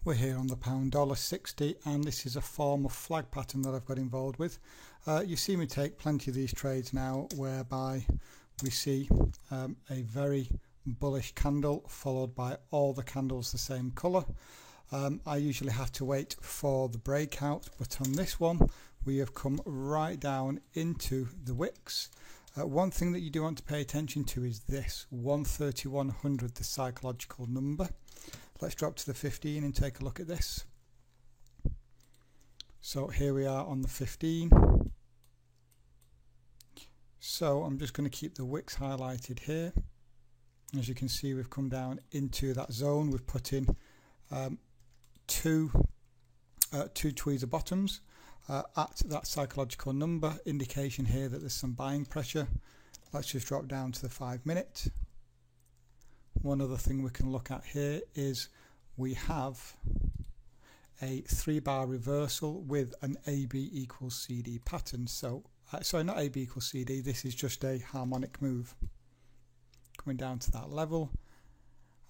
We're here on the pound $1.60, and this is a form of flag pattern that I've got involved with. You see me take plenty of these trades now whereby we see a very bullish candle followed by all the candles the same colour. I usually have to wait for the breakout, but on this one we have come right down into the wicks. One thing that you do want to pay attention to is this 13100, the psychological number. Let's drop to the 15 and take a look at this. So here we are on the 15. So I'm just going to keep the wicks highlighted here. As you can see, we've come down into that zone. We've put in two tweezer bottoms at that psychological number, indication here that there's some buying pressure. Let's just drop down to the 5 minute. One other thing we can look at here is we have a 3-bar reversal with an AB equals CD pattern. So sorry, not AB equals CD, this is just a harmonic move coming down to that level.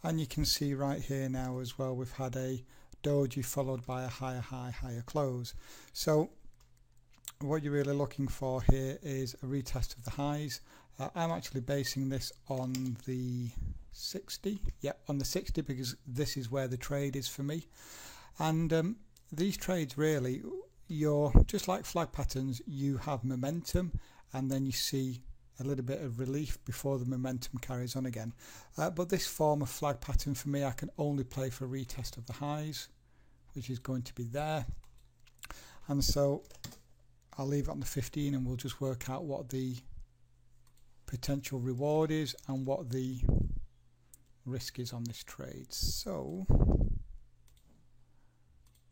And you can see right here now as well, we've had a doji followed by a higher high, higher close. So what you're really looking for here is a retest of the highs. I'm actually basing this on the 60, on the 60, because this is where the trade is for me. And these trades really, you're just like flag patterns, you have momentum and then you see a little bit of relief before the momentum carries on again. But this form of flag pattern for me, I can only play for retest of the highs, which is going to be there. And so I'll leave it on the 15 and we'll just work out what the potential reward is and what the risk is on this trade. So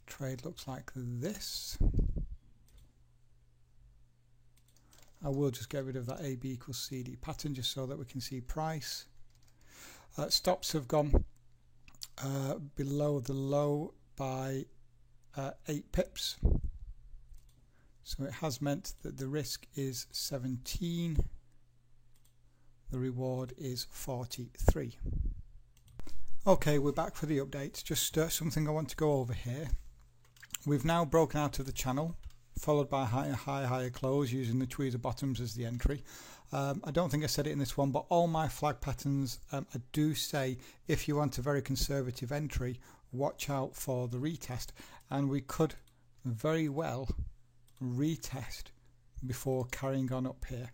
trade looks like this. I will just get rid of that AB equals CD pattern just so that we can see price. Stops have gone below the low by 8 pips. So it has meant that the risk is 17. The reward is 43. Okay, we're back for the updates. Just something I want to go over here. We've now broken out of the channel, followed by a higher close using the tweezer bottoms as the entry. I don't think I said it in this one, but all my flag patterns, I do say if you want a very conservative entry, watch out for the retest, and we could very well retest before carrying on up here.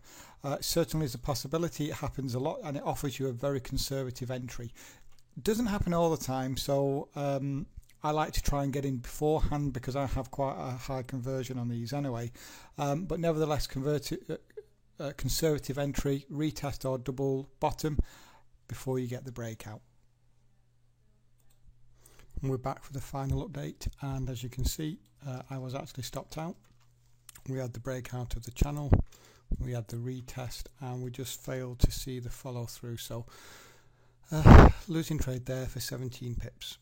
Certainly is a possibility. It happens a lot and it offers you a very conservative entry. It doesn't happen all the time, so I like to try and get in beforehand because I have quite a high conversion on these anyway. But nevertheless, conservative entry, retest or double bottom before you get the breakout. And we're back for the final update, and as you can see, I was actually stopped out. We had the breakout of the channel, we had the retest, and we just failed to see the follow through. So losing trade there for 17 pips.